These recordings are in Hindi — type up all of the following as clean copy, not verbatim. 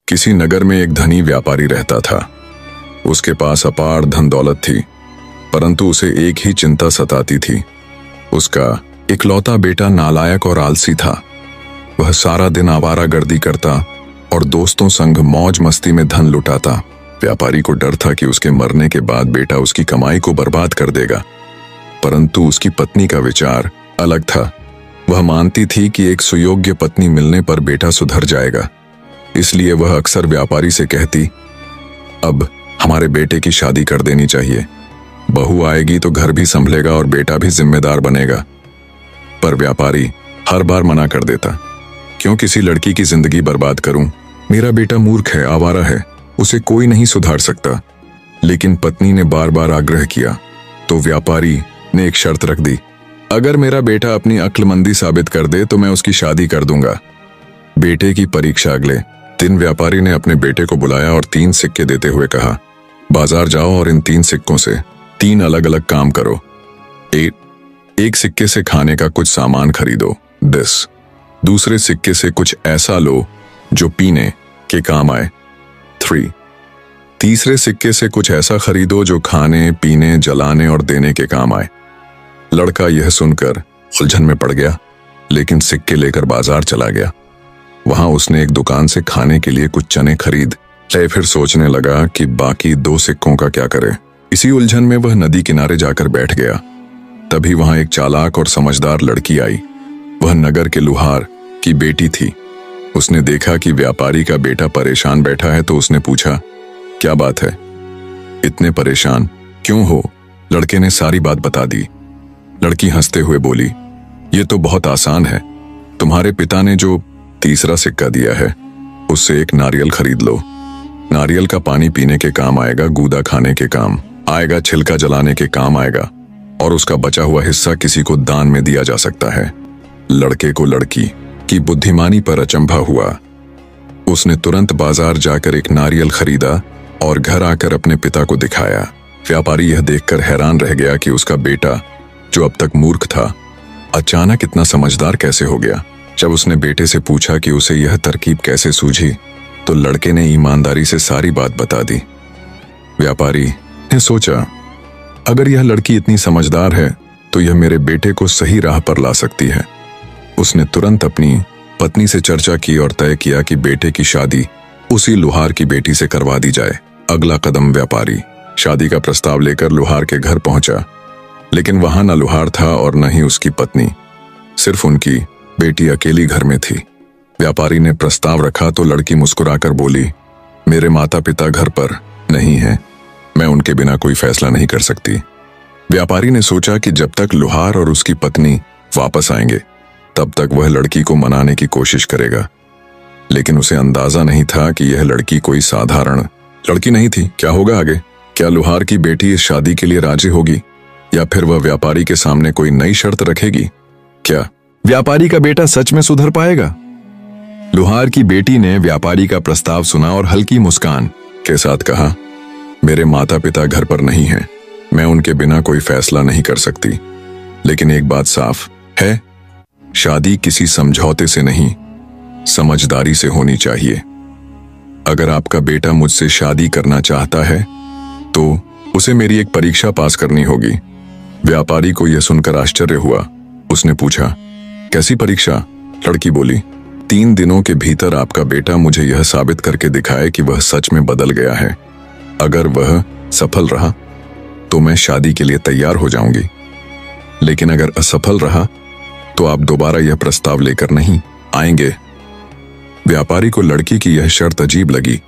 किसी नगर में एक धनी व्यापारी रहता था। उसके पास अपार धन दौलत थी, परंतु उसे एक ही चिंता सताती थी। उसका इकलौता बेटा नालायक और आलसी था। वह सारा दिन आवारागर्दी करता और दोस्तों संग मौज मस्ती में धन लुटाता। व्यापारी को डर था कि उसके मरने के बाद बेटा उसकी कमाई को बर्बाद कर देगा, परंतु उसकी पत्नी का विचार अलग था। वह मानती थी कि एक सुयोग्य पत्नी मिलने पर बेटा सुधर जाएगा। इसलिए वह अक्सर व्यापारी से कहती, अब हमारे बेटे की शादी कर देनी चाहिए। बहू आएगी तो घर भी संभलेगा और बेटा भी जिम्मेदार बनेगा। पर व्यापारी हर बार मना कर देता। क्यों किसी लड़की की जिंदगी बर्बाद करूं? मेरा बेटा मूर्ख है, आवारा है, उसे कोई नहीं सुधार सकता। लेकिन पत्नी ने बार बार आग्रह किया तो व्यापारी ने एक शर्त रख दी, अगर मेरा बेटा अपनी अक्लमंदी साबित कर दे तो मैं उसकी शादी कर दूंगा। बेटे की परीक्षा अगले दिन व्यापारी ने अपने बेटे को बुलाया और 3 सिक्के देते हुए कहा, बाजार जाओ और इन 3 सिक्कों से 3 अलग अलग काम करो। एक सिक्के से खाने का कुछ सामान खरीदो, दिस। दूसरे सिक्के से कुछ ऐसा लो जो पीने के काम आए, 3। तीसरे सिक्के से कुछ ऐसा खरीदो जो खाने, पीने, जलाने और देने के काम आए। लड़का यह सुनकर उलझन में पड़ गया, लेकिन सिक्के लेकर बाजार चला गया। वहां उसने एक दुकान से खाने के लिए कुछ चने खरीद ले। फिर सोचने लगा कि बाकी 2 सिक्कों का क्या करे। इसी उलझन में वह नदी किनारे जाकर बैठ गया। तभी वहां एक चालाक और समझदार लड़की आई। वह नगर के लुहार की बेटी थी। उसने देखा कि व्यापारी का बेटा परेशान बैठा है तो उसने पूछा, क्या बात है, इतने परेशान क्यों हो? लड़के ने सारी बात बता दी। लड़की हंसते हुए बोली, ये तो बहुत आसान है। तुम्हारे पिता ने जो तीसरा सिक्का दिया है उससे एक नारियल खरीद लो। नारियल का पानी पीने के काम आएगा, गूदा खाने के काम आएगा, छिलका जलाने के काम आएगा और उसका बचा हुआ हिस्सा किसी को दान में दिया जा सकता है। लड़के को लड़की की बुद्धिमानी पर अचंभा हुआ। उसने तुरंत बाजार जाकर एक नारियल खरीदा और घर आकर अपने पिता को दिखाया। व्यापारी यह देखकर हैरान रह गया कि उसका बेटा, जो अब तक मूर्ख था, अचानक इतना समझदार कैसे हो गया। जब उसने बेटे से पूछा कि उसे यह तरकीब कैसे सूझी, तो लड़के ने ईमानदारी से सारी बात बता दी। व्यापारी ने सोचा, अगर यह लड़की इतनी समझदार है तो यह मेरे बेटे को सही राह पर ला सकती है। उसने तुरंत अपनी पत्नी से चर्चा की और तय किया कि बेटे की शादी उसी लुहार की बेटी से करवा दी जाए। अगला कदम, व्यापारी शादी का प्रस्ताव लेकर लुहार के घर पहुंचा, लेकिन वहां न लुहार था और न ही उसकी पत्नी, सिर्फ उनकी बेटी अकेली घर में थी। व्यापारी ने प्रस्ताव रखा तो लड़की मुस्कुराकर बोली, मेरे माता पिता घर पर नहीं हैं, मैं उनके बिना कोई फैसला नहीं कर सकती। व्यापारी ने सोचा कि जब तक लुहार और उसकी पत्नी वापस आएंगे तब तक वह लड़की को मनाने की कोशिश करेगा। लेकिन उसे अंदाजा नहीं था कि यह लड़की कोई साधारण लड़की नहीं थी। क्या होगा आगे? क्या लुहार की बेटी इस शादी के लिए राजी होगी या फिर वह व्यापारी के सामने कोई नई शर्त रखेगी? क्या व्यापारी का बेटा सच में सुधर पाएगा? लुहार की बेटी ने व्यापारी का प्रस्ताव सुना और हल्की मुस्कान के साथ कहा, मेरे माता पिता घर पर नहीं हैं, मैं उनके बिना कोई फैसला नहीं कर सकती। लेकिन एक बात साफ है, शादी किसी समझौते से नहीं, समझदारी से होनी चाहिए। अगर आपका बेटा मुझसे शादी करना चाहता है तो उसे मेरी एक परीक्षा पास करनी होगी। व्यापारी को यह सुनकर आश्चर्य हुआ। उसने पूछा, कैसी परीक्षा? लड़की बोली, 3 दिनों के भीतर आपका बेटा मुझे यह साबित करके दिखाए कि वह सच में बदल गया है। अगर वह सफल रहा तो मैं शादी के लिए तैयार हो जाऊंगी, लेकिन अगर असफल रहा तो आप दोबारा यह प्रस्ताव लेकर नहीं आएंगे। व्यापारी को लड़की की यह शर्त अजीब लगी,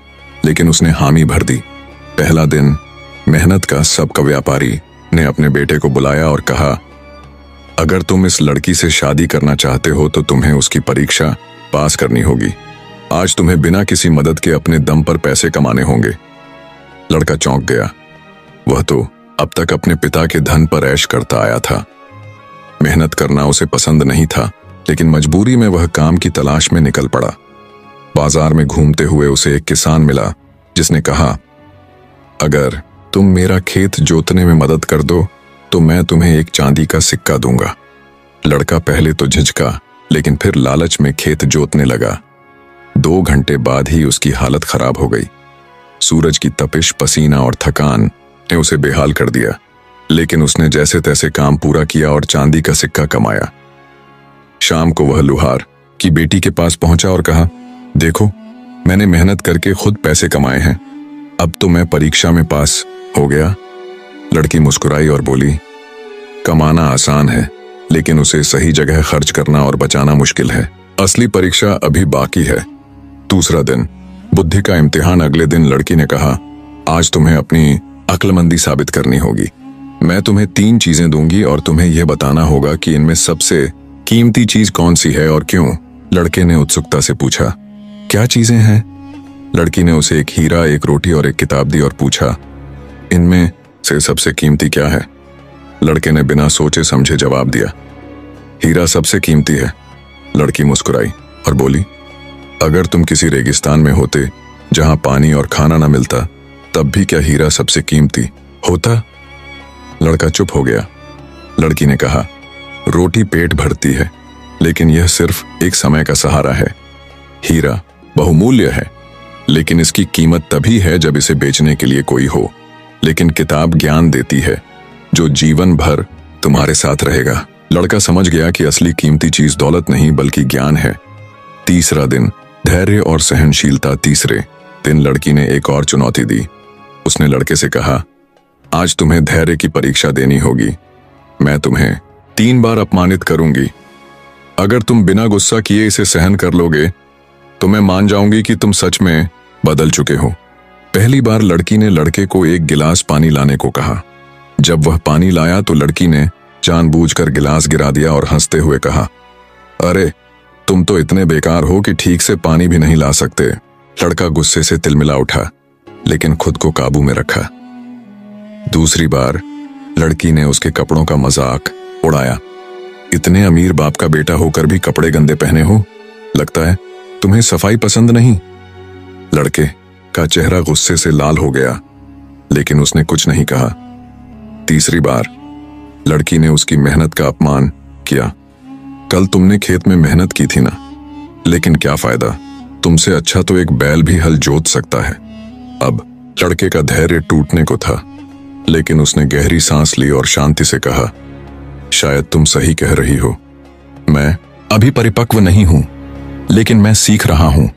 लेकिन उसने हामी भर दी। पहला दिन मेहनत का सबका व्यापारी ने अपने बेटे को बुलाया और कहा, अगर तुम इस लड़की से शादी करना चाहते हो तो तुम्हें उसकी परीक्षा पास करनी होगी। आज तुम्हें बिना किसी मदद के अपने दम पर पैसे कमाने होंगे। लड़का चौंक गया। वह तो अब तक अपने पिता के धन पर ऐश करता आया था। मेहनत करना उसे पसंद नहीं था, लेकिन मजबूरी में वह काम की तलाश में निकल पड़ा। बाजार में घूमते हुए उसे एक किसान मिला जिसने कहा, अगर तुम मेरा खेत जोतने में मदद कर दो तो मैं तुम्हें एक चांदी का सिक्का दूंगा। लड़का पहले तो झिझका, लेकिन फिर लालच में खेत जोतने लगा। 2 घंटे बाद ही उसकी हालत खराब हो गई। सूरज की तपिश, पसीना और थकान ने उसे बेहाल कर दिया, लेकिन उसने जैसे तैसे काम पूरा किया और चांदी का सिक्का कमाया। शाम को वह लुहार की बेटी के पास पहुंचा और कहा, देखो, मैंने मेहनत करके खुद पैसे कमाए हैं, अब तो मैं परीक्षा में पास हो गया। लड़की मुस्कुराई और बोली, कमाना आसान है, लेकिन उसे सही जगह खर्च करना और बचाना मुश्किल है। असली परीक्षा अभी बाकी है। दूसरा दिन, बुद्धि का इम्तिहान। अगले दिन लड़की ने कहा, आज तुम्हें अपनी अक्लमंदी साबित करनी होगी। मैं तुम्हें 3 चीजें दूंगी और तुम्हें यह बताना होगा कि इनमें सबसे कीमती चीज कौन सी है और क्यों। लड़के ने उत्सुकता से पूछा, क्या चीजें हैं? लड़की ने उसे एक हीरा, एक रोटी और एक किताब दी और पूछा, इनमें से सबसे कीमती क्या है? लड़के ने बिना सोचे समझे जवाब दिया, हीरा सबसे कीमती है। लड़की मुस्कुराई और बोली, अगर तुम किसी रेगिस्तान में होते जहां पानी और खाना न मिलता, तब भी क्या हीरा सबसे कीमती होता? लड़का चुप हो गया। लड़की ने कहा, रोटी पेट भरती है, लेकिन यह सिर्फ एक समय का सहारा है। हीरा बहुमूल्य है, लेकिन इसकी कीमत तभी है जब इसे बेचने के लिए कोई हो। लेकिन किताब ज्ञान देती है जो जीवन भर तुम्हारे साथ रहेगा। लड़का समझ गया कि असली कीमती चीज दौलत नहीं बल्कि ज्ञान है। तीसरा दिन, धैर्य और सहनशीलता। तीसरे दिन लड़की ने एक और चुनौती दी। उसने लड़के से कहा, आज तुम्हें धैर्य की परीक्षा देनी होगी। मैं तुम्हें 3 बार अपमानित करूंगी। अगर तुम बिना गुस्सा किए इसे सहन कर लोगे तो मैं मान जाऊंगी कि तुम सच में बदल चुके हो। पहली बार लड़की ने लड़के को एक गिलास पानी लाने को कहा। जब वह पानी लाया तो लड़की ने जानबूझकर गिलास गिरा दिया और हंसते हुए कहा, अरे तुम तो इतने बेकार हो कि ठीक से पानी भी नहीं ला सकते। लड़का गुस्से से तिलमिला उठा, लेकिन खुद को काबू में रखा। दूसरी बार लड़की ने उसके कपड़ों का मजाक उड़ाया। इतने अमीर बाप का बेटा होकर भी कपड़े गंदे पहने हो, लगता है तुम्हें सफाई पसंद नहीं। लड़के का चेहरा गुस्से से लाल हो गया, लेकिन उसने कुछ नहीं कहा। तीसरी बार लड़की ने उसकी मेहनत का अपमान किया। कल तुमने खेत में मेहनत की थी ना, लेकिन क्या फायदा, तुमसे अच्छा तो एक बैल भी हल जोत सकता है। अब लड़के का धैर्य टूटने को था, लेकिन उसने गहरी सांस ली और शांति से कहा, शायद तुम सही कह रही हो। मैं अभी परिपक्व नहीं हूं, लेकिन मैं सीख रहा हूं।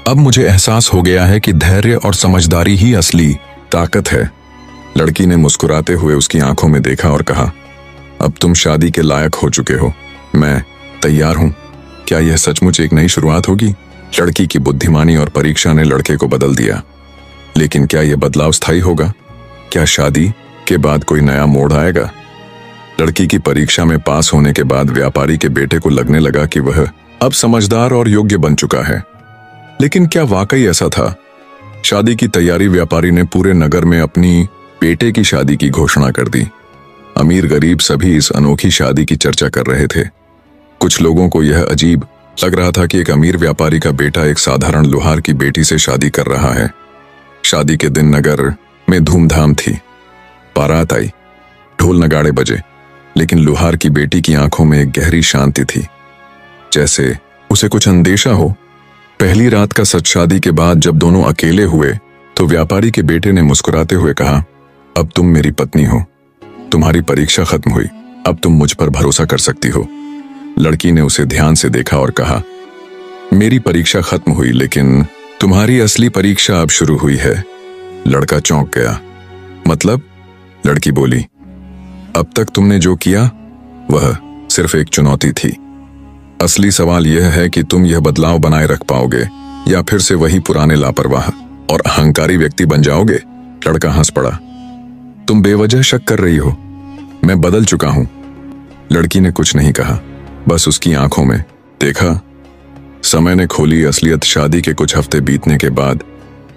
अब मुझे एहसास हो गया है कि धैर्य और समझदारी ही असली ताकत है। लड़की ने मुस्कुराते हुए उसकी आंखों में देखा और कहा, अब तुम शादी के लायक हो चुके हो। मैं तैयार हूं। क्या यह सचमुच एक नई शुरुआत होगी? लड़की की बुद्धिमानी और परीक्षा ने लड़के को बदल दिया, लेकिन क्या यह बदलाव स्थायी होगा? क्या शादी के बाद कोई नया मोड़ आएगा? लड़की की परीक्षा में पास होने के बाद व्यापारी के बेटे को लगने लगा कि वह अब समझदार और योग्य बन चुका है। लेकिन क्या वाकई ऐसा था? शादी की तैयारी व्यापारी ने पूरे नगर में अपनी बेटे की शादी की घोषणा कर दी। अमीर गरीब सभी इस अनोखी शादी की चर्चा कर रहे थे। कुछ लोगों को यह अजीब लग रहा था कि एक अमीर व्यापारी का बेटा एक साधारण लुहार की बेटी से शादी कर रहा है। शादी के दिन नगर में धूमधाम थी। बारात आई, ढोल नगाड़े बजे, लेकिन लुहार की बेटी की आंखों में एक गहरी शांति थी, जैसे उसे कुछ अंदेशा हो। पहली रात का सच शादी के बाद जब दोनों अकेले हुए तो व्यापारी के बेटे ने मुस्कुराते हुए कहा, अब तुम मेरी पत्नी हो। तुम्हारी परीक्षा खत्म हुई, अब तुम मुझ पर भरोसा कर सकती हो। लड़की ने उसे ध्यान से देखा और कहा, मेरी परीक्षा खत्म हुई, लेकिन तुम्हारी असली परीक्षा अब शुरू हुई है। लड़का चौंक गया। मतलब? लड़की बोली, अब तक तुमने जो किया वह सिर्फ एक चुनौती थी। असली सवाल यह है कि तुम यह बदलाव बनाए रख पाओगे या फिर से वही पुराने लापरवाह और अहंकारी व्यक्ति बन जाओगे। लड़का हंस पड़ा। तुम बेवजह शक कर रही हो, मैं बदल चुका हूं। लड़की ने कुछ नहीं कहा, बस उसकी आंखों में देखा। समय ने खोली असलियत। शादी के कुछ हफ्ते बीतने के बाद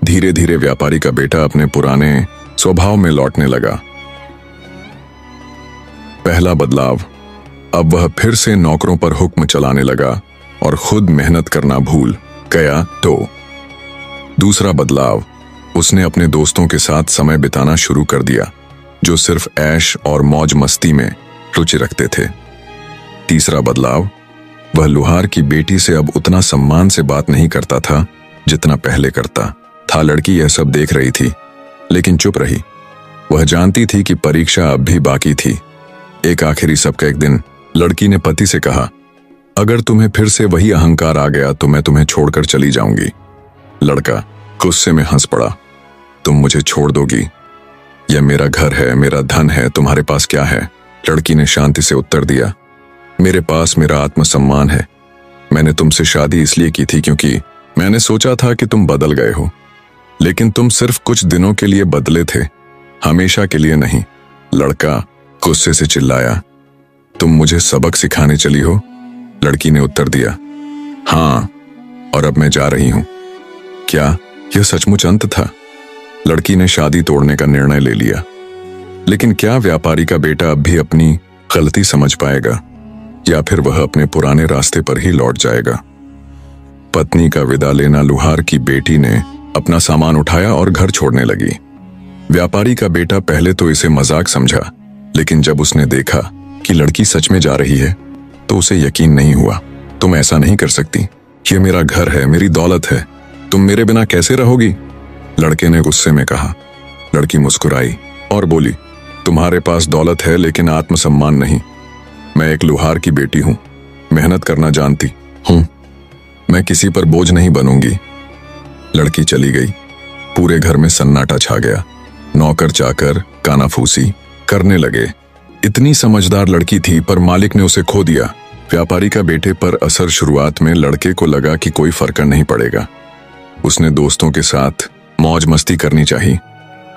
धीरे धीरे व्यापारी का बेटा अपने पुराने स्वभाव में लौटने लगा। पहला बदलाव, अब वह फिर से नौकरों पर हुक्म चलाने लगा और खुद मेहनत करना भूल गया। तो दूसरा बदलाव, उसने अपने दोस्तों के साथ समय बिताना शुरू कर दिया जो सिर्फ ऐश और मौज मस्ती में रुचि रखते थे। तीसरा बदलाव, वह लुहार की बेटी से अब उतना सम्मान से बात नहीं करता था जितना पहले करता था। लड़की यह सब देख रही थी, लेकिन चुप रही। वह जानती थी कि परीक्षा अब भी बाकी थी। एक आखिरी सबका एक दिन लड़की ने पति से कहा, अगर तुम्हें फिर से वही अहंकार आ गया तो मैं तुम्हें छोड़कर चली जाऊंगी। लड़का गुस्से में हंस पड़ा, तुम मुझे छोड़ दोगी? यह मेरा घर है, मेरा धन है, तुम्हारे पास क्या है? लड़की ने शांति से उत्तर दिया, मेरे पास मेरा आत्मसम्मान है। मैंने तुमसे शादी इसलिए की थी क्योंकि मैंने सोचा था कि तुम बदल गए हो, लेकिन तुम सिर्फ कुछ दिनों के लिए बदले थे, हमेशा के लिए नहीं। लड़का गुस्से से चिल्लाया, तुम मुझे सबक सिखाने चली हो? लड़की ने उत्तर दिया, हाँ, और अब मैं जा रही हूं। क्या यह सचमुच अंत था? लड़की ने शादी तोड़ने का निर्णय ले लिया, लेकिन क्या व्यापारी का बेटा अब भी अपनी गलती समझ पाएगा, या फिर वह अपने पुराने रास्ते पर ही लौट जाएगा? पत्नी का विदा लेना लुहार की बेटी ने अपना सामान उठाया और घर छोड़ने लगी। व्यापारी का बेटा पहले तो इसे मजाक समझा, लेकिन जब उसने देखा कि लड़की सच में जा रही है तो उसे यकीन नहीं हुआ। तुम ऐसा नहीं कर सकती, यह मेरा घर है, मेरी दौलत है, तुम मेरे बिना कैसे रहोगी? लड़के ने गुस्से में कहा। लड़की मुस्कुराई और बोली, तुम्हारे पास दौलत है लेकिन आत्मसम्मान नहीं। मैं एक लुहार की बेटी हूं, मेहनत करना जानती हूं, मैं किसी पर बोझ नहीं बनूंगी। लड़की चली गई। पूरे घर में सन्नाटा छा गया। नौकर चाकर कानाफूसी करने लगे। इतनी समझदार लड़की थी, पर मालिक ने उसे खो दिया। व्यापारी का बेटे पर असर शुरुआत में लड़के को लगा कि कोई फर्क नहीं पड़ेगा। उसने दोस्तों के साथ मौज मस्ती करनी चाहिए,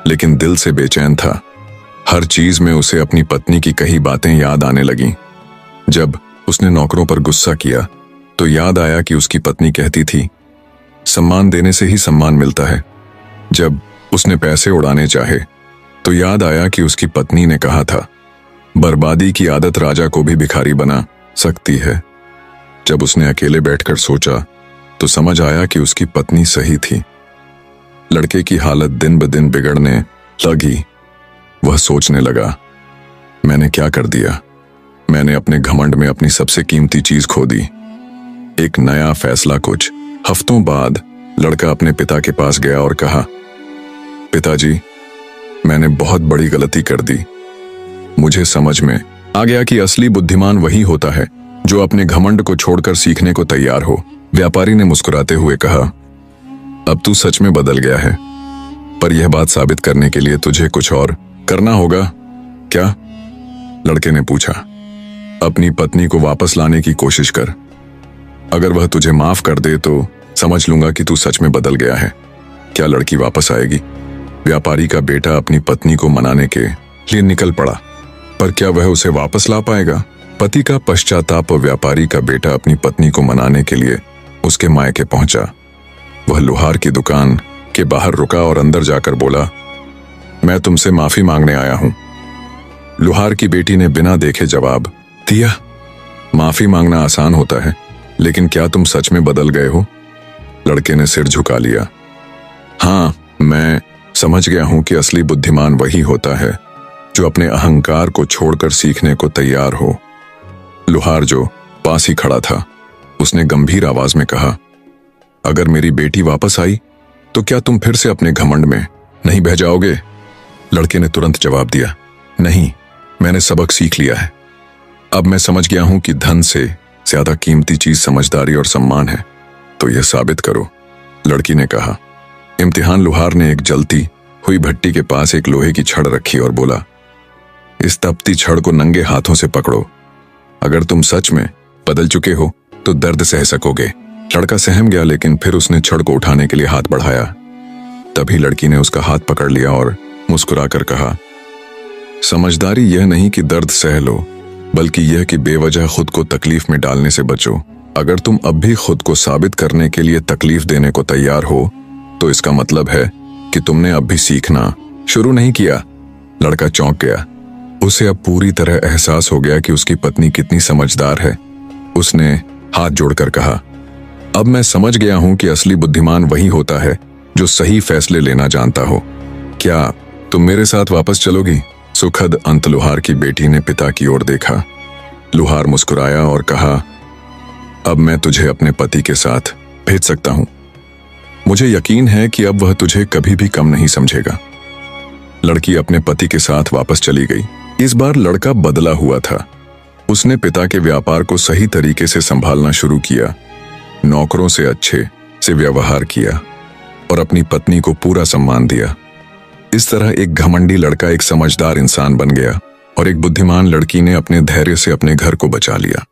लेकिन दिल से बेचैन था। हर चीज में उसे अपनी पत्नी की कही बातें याद आने लगीं। जब उसने नौकरों पर गुस्सा किया तो याद आया कि उसकी पत्नी कहती थी, सम्मान देने से ही सम्मान मिलता है। जब उसने पैसे उड़ाने चाहे तो याद आया कि उसकी पत्नी ने कहा था, बर्बादी की आदत राजा को भी भिखारी बना सकती है। जब उसने अकेले बैठकर सोचा तो समझ आया कि उसकी पत्नी सही थी। लड़के की हालत दिन ब दिन बिगड़ने लगी। वह सोचने लगा, मैंने क्या कर दिया? मैंने अपने घमंड में अपनी सबसे कीमती चीज खो दी। एक नया फैसला। कुछ हफ्तों बाद लड़का अपने पिता के पास गया और कहा, पिताजी, मैंने बहुत बड़ी गलती कर दी। मुझे समझ में आ गया कि असली बुद्धिमान वही होता है जो अपने घमंड को छोड़कर सीखने को तैयार हो। व्यापारी ने मुस्कुराते हुए कहा, अब तू सच में बदल गया है, पर यह बात साबित करने के लिए तुझे कुछ और करना होगा। क्या? लड़के ने पूछा। अपनी पत्नी को वापस लाने की कोशिश कर। अगर वह तुझे माफ कर दे तो समझ लूंगा कि तू सच में बदल गया है। क्या लड़की वापस आएगी? व्यापारी का बेटा अपनी पत्नी को मनाने के लिए निकल पड़ा, पर क्या वह उसे वापस ला पाएगा? पति का पश्चाताप। व्यापारी का बेटा अपनी पत्नी को मनाने के लिए उसके मायके पहुंचा। वह लुहार की दुकान के बाहर रुका और अंदर जाकर बोला, मैं तुमसे माफी मांगने आया हूं। लुहार की बेटी ने बिना देखे जवाब दिया, माफी मांगना आसान होता है, लेकिन क्या तुम सच में बदल गए हो? लड़के ने सिर झुका लिया। हाँ, मैं समझ गया हूं कि असली बुद्धिमान वही होता है जो अपने अहंकार को छोड़कर सीखने को तैयार हो। लुहार जो पास ही खड़ा था, उसने गंभीर आवाज में कहा, अगर मेरी बेटी वापस आई तो क्या तुम फिर से अपने घमंड में नहीं बह जाओगे? लड़के ने तुरंत जवाब दिया, नहीं, मैंने सबक सीख लिया है। अब मैं समझ गया हूं कि धन से ज्यादा कीमती चीज समझदारी और सम्मान है। तो यह साबित करो, लड़की ने कहा। इम्तिहान। लुहार ने एक जलती हुई भट्टी के पास एक लोहे की छड़ रखी और बोला, इस तपती छड़ को नंगे हाथों से पकड़ो। अगर तुम सच में बदल चुके हो तो दर्द सह सकोगे। लड़का सहम गया, लेकिन फिर उसने छड़ को उठाने के लिए हाथ बढ़ाया। तभी लड़की ने उसका हाथ पकड़ लिया और मुस्कुराकर कहा, समझदारी यह नहीं कि दर्द सह लो, बल्कि यह कि बेवजह खुद को तकलीफ में डालने से बचो। अगर तुम अब भी खुद को साबित करने के लिए तकलीफ देने को तैयार हो तो इसका मतलब है कि तुमने अब भी सीखना शुरू नहीं किया। लड़का चौंक गया। उसे अब पूरी तरह एहसास हो गया कि उसकी पत्नी कितनी समझदार है। उसने हाथ जोड़कर कहा, अब मैं समझ गया हूं कि असली बुद्धिमान वही होता है जो सही फैसले लेना जानता हो। क्या तुम मेरे साथ वापस चलोगी? सुखद अंत। लुहार की बेटी ने पिता की ओर देखा। लुहार मुस्कुराया और कहा, अब मैं तुझे अपने पति के साथ भेज सकता हूं। मुझे यकीन है कि अब वह तुझे कभी भी कम नहीं समझेगा। लड़की अपने पति के साथ वापस चली गई। इस बार लड़का बदला हुआ था। उसने पिता के व्यापार को सही तरीके से संभालना शुरू किया, नौकरों से अच्छे से व्यवहार किया और अपनी पत्नी को पूरा सम्मान दिया। इस तरह एक घमंडी लड़का एक समझदार इंसान बन गया और एक बुद्धिमान लड़की ने अपने धैर्य से अपने घर को बचा लिया।